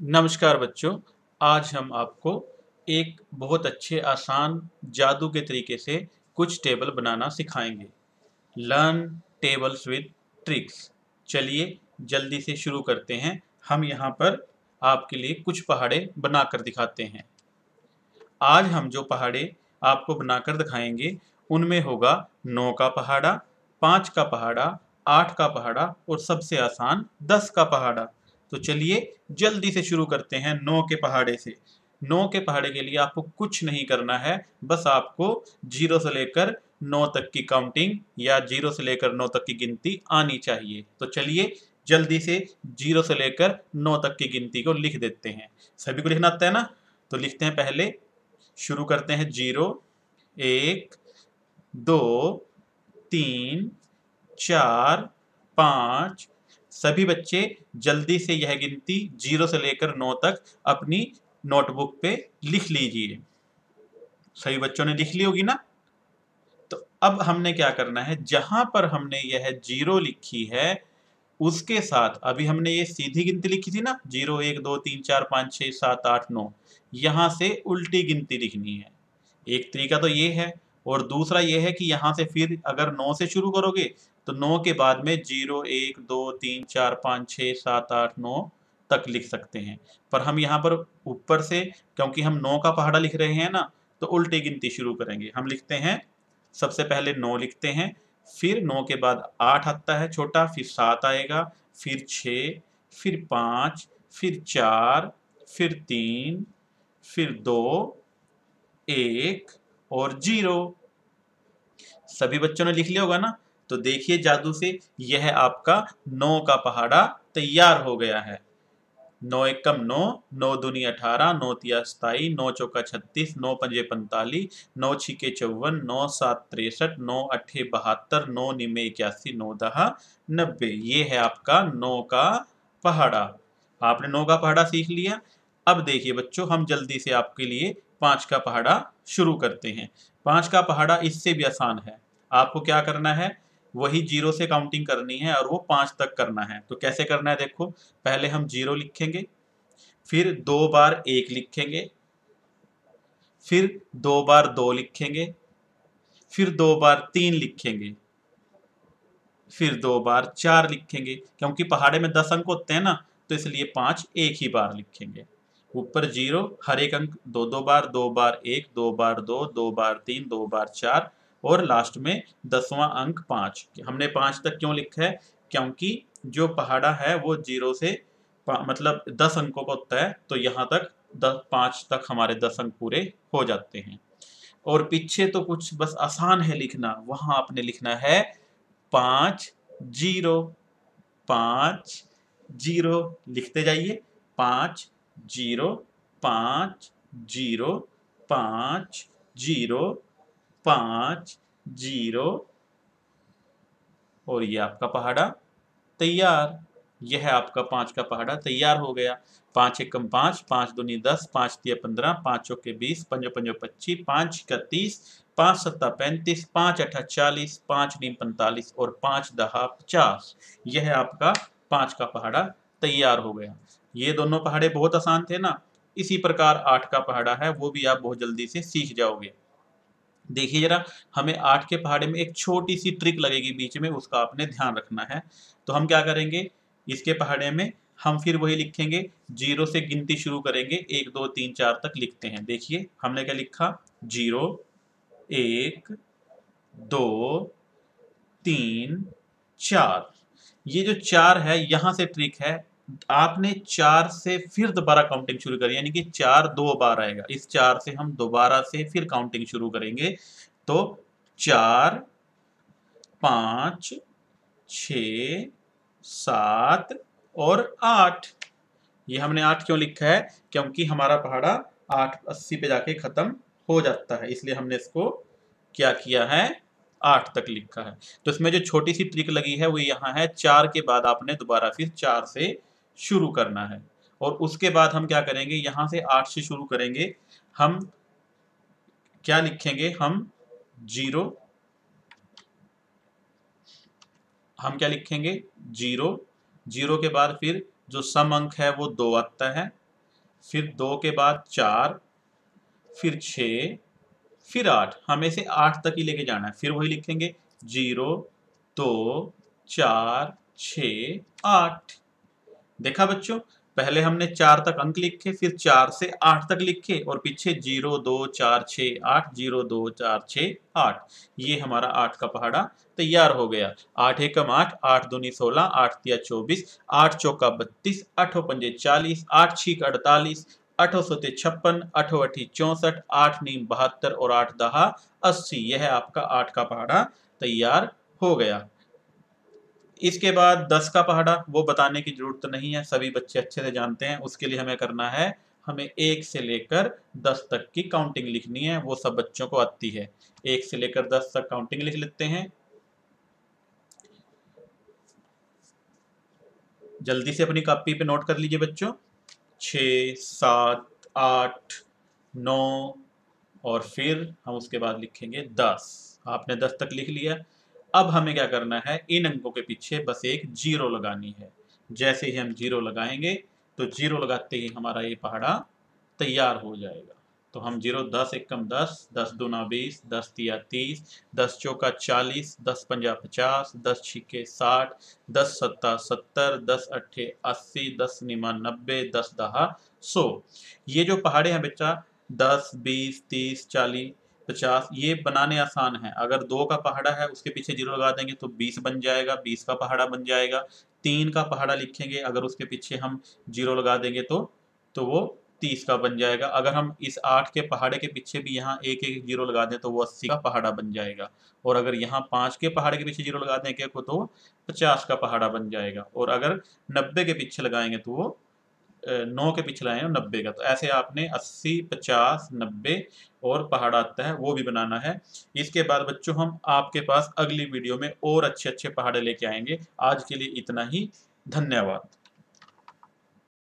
नमस्कार बच्चों। आज हम आपको एक बहुत अच्छे आसान जादू के तरीके से कुछ टेबल बनाना सिखाएंगे। Learn tables with tricks. चलिए जल्दी से शुरू करते हैं। हम यहाँ पर आपके लिए कुछ पहाड़े बनाकर दिखाते हैं। आज हम जो पहाड़े आपको बनाकर दिखाएंगे उनमें होगा 9 का पहाड़ा, 5 का पहाड़ा, 8 का पहाड़ा और सबसे आसान 10 का पहाड़ा। तो चलिए जल्दी से शुरू करते हैं 9 के पहाड़े से। 9 के पहाड़े के लिए आपको कुछ नहीं करना है, बस आपको 0 से लेकर 9 तक की काउंटिंग या 0 से लेकर 9 तक की गिनती आनी चाहिए। तो चलिए जल्दी से 0 से लेकर 9 तक की गिनती को लिख देते हैं। सभी को लिखना आता है ना? तो लिखते हैं। पहले शुरू करते हैं 0, 1, 2, 3, 4, 5। सभी बच्चे जल्दी से यह गिनती 0 से लेकर 9 तक अपनी नोटबुक पे लिख लीजिए। सभी बच्चों ने लिख ली होगी ना? तो अब हमने क्या करना है, जहां पर हमने यह 0 लिखी है उसके साथ अभी हमने ये सीधी गिनती लिखी थी ना, 0, 1, 2, 3, 4, 5, 6, 7, 8, 9। यहां से उल्टी गिनती लिखनी है। एक तरीका तो ये है, और दूसरा ये है कि यहां से फिर अगर 9 से शुरू करोगे तो 9 के बाद में 0, 1, 2, 3, 4, 5, 6, 7, 8, 9 तक लिख सकते हैं। पर हम यहाँ पर ऊपर से, क्योंकि हम 9 का पहाड़ा लिख रहे हैं ना, तो उल्टी गिनती शुरू करेंगे। हम लिखते हैं, सबसे पहले 9 लिखते हैं, फिर 9 के बाद 8 आता है छोटा, फिर 7 आएगा, फिर 6, फिर 5, फिर 4, फिर 3, फिर 2, 1 और 0। सभी बच्चों ने लिख लिया होगा ना? तो देखिए जादू से यह आपका 9 का पहाड़ा तैयार हो गया है। 9 एकम 9, 9 दूनी 18, 9 तिया 27, 9 चौका 36, 9 पंजे 45, 9 छिके 54, 9 सात 63, 9 अट्ठे 72, 9 निमे 81, 9 दहा 90। ये है आपका 9 का पहाड़ा। आपने 9 का पहाड़ा सीख लिया। अब देखिए बच्चों, हम जल्दी से आपके लिए 5 का पहाड़ा शुरू करते हैं। 5 का पहाड़ा इससे भी आसान है। आपको क्या करना है, वही 0 से काउंटिंग करनी है और वो 5 तक करना है। तो कैसे करना है देखो, पहले हम 0 लिखेंगे, फिर 2 बार 1 लिखेंगे, फिर 2 बार 2 लिखेंगे, फिर 2 बार 3 लिखेंगे, फिर 2 बार 4 लिखेंगे। क्योंकि पहाड़े में 10 अंक होते हैं ना, तो इसलिए 5 एक ही बार लिखेंगे। ऊपर 0, हर एक अंक 2 बार, 2 बार 1, 2 बार 2, 2 बार 3, 2 बार 4 और लास्ट में 10वां अंक 5। हमने 5 तक क्यों लिखा है? क्योंकि जो पहाड़ा है वो 0 से मतलब 10 अंकों का होता है, तो यहाँ तक 5 तक हमारे 10 अंक पूरे हो जाते हैं। और पीछे तो कुछ बस आसान है लिखना, वहां आपने लिखना है 5, 0, 5, 0। लिखते जाइए, 5, 0, 5, 0, 5, 0, 5, 0। और ये आपका पहाड़ा तैयार। यह है आपका 5 का पहाड़ा तैयार हो गया। 5 एकम 5, 5 दूनी 10, 5 तिया 15, 5 चौके 20, पंजो पंजो 25, 5 का 30, 5 सत्ता 35, 5 अठा 40, 5 नीम 45 और 5 दहा 50। यह है आपका 5 का पहाड़ा तैयार हो गया। ये दोनों पहाड़े बहुत आसान थे ना? इसी प्रकार 8 का पहाड़ा है, वो भी आप बहुत जल्दी से सीख जाओगे। देखिए जरा, हमें 8 के पहाड़े में एक छोटी सी ट्रिक लगेगी बीच में, उसका आपने ध्यान रखना है। तो हम क्या करेंगे, इसके पहाड़े में हम फिर वही लिखेंगे, 0 से गिनती शुरू करेंगे, 1, 2, 3, 4 तक लिखते हैं। देखिए हमने क्या लिखा, 0, 1, 2, 3, 4। ये जो 4 है, यहां से ट्रिक है। आपने 4 से फिर दोबारा काउंटिंग शुरू करी, यानी कि 4 2 बार आएगा। इस 4 से हम दोबारा से फिर काउंटिंग शुरू करेंगे। तो 4, 5, 6, 7 और 8। ये हमने 8 क्यों लिखा है? क्योंकि हमारा पहाड़ा 880 पे जाके खत्म हो जाता है, इसलिए हमने इसको क्या किया है, 8 तक लिखा है। तो इसमें जो छोटी सी ट्रिक लगी है वो यहाँ है, 4 के बाद आपने दोबारा फिर 4 से शुरू करना है। और उसके बाद हम क्या करेंगे, यहाँ से 8 से शुरू करेंगे। हम क्या लिखेंगे, हम 0, हम क्या लिखेंगे, 0। 0 के बाद फिर जो सम अंक है वो 2 आता है, फिर 2 के बाद 4, फिर 6, फिर 8। हमें से 8 तक ही लेके जाना है। फिर वही लिखेंगे 0, 2, 4, 6, 8। देखा बच्चों, पहले हमने 4 तक अंक लिखे, फिर 4 से 8 तक लिखे और पीछे 0, 2, 4, 6, 8, 0, 2, 4, 6, 8। ये हमारा 8 का पहाड़ा तैयार हो गया। 8 एकम 8, 8 दूनी 16, 8 तिया 24, 8 चौका 32, 8 पंजे 40, 8 छीक 48, 8 सौते 56, 8 अठी 64, 8 नीम 72 और 8 दहा 80। यह आपका 8 का पहाड़ा तैयार हो गया। इसके बाद 10 का पहाड़ा, वो बताने की जरूरत नहीं है, सभी बच्चे अच्छे से जानते हैं। उसके लिए हमें करना है, हमें 1 से लेकर 10 तक की काउंटिंग लिखनी है, वो सब बच्चों को आती है। 1 से लेकर 10 तक काउंटिंग लिख लेते हैं। जल्दी से अपनी कॉपी पे नोट कर लीजिए बच्चों। 6, 7, 8, 9 और फिर हम उसके बाद लिखेंगे 10। आपने 10 तक लिख लिया। अब हमें क्या करना है, इन अंकों के पीछे बस एक 0 लगानी है। जैसे ही हम 0 लगाएंगे तो 0 लगाते ही हमारा ये पहाड़ा तैयार हो जाएगा। तो हम 0, 10 एकम 10, 10 दूना 20, 10 तिया 30, 10 चौका 40, 10 पंजा 50, 10 छिके 60, 10 सत्ता 70, 10 अट्ठे 80, 10 निमा 90, 10 दहा 100। ये जो पहाड़े हैं बच्चा 10, 20, 30, 40, 50, ये बनाने आसान है। अगर 2 का पहाड़ा है उसके पीछे 0 लगा देंगे तो 20 बन जाएगा, 20 का पहाड़ा बन जाएगा। 3 का पहाड़ा लिखेंगे, अगर उसके पीछे हम 0 लगा देंगे तो वो 30 का बन जाएगा। अगर हम इस 8 के पहाड़े के पीछे भी यहाँ एक एक 0 लगा दें तो वो 80 का पहाड़ा बन जाएगा। और अगर यहाँ 5 के पहाड़े के पीछे 0 लगा दें एक को तो 50 का पहाड़ा बन जाएगा। और अगर 90 के पीछे लगाएंगे तो वो 9 के पीछे लगाएंगे 90 का। तो ऐसे आपने 80, 50, 90 और पहाड़ा आता है वो भी बनाना है। इसके बाद बच्चों हम आपके पास अगली वीडियो में और अच्छे अच्छे पहाड़े लेके आएंगे। आज के लिए इतना ही। धन्यवाद।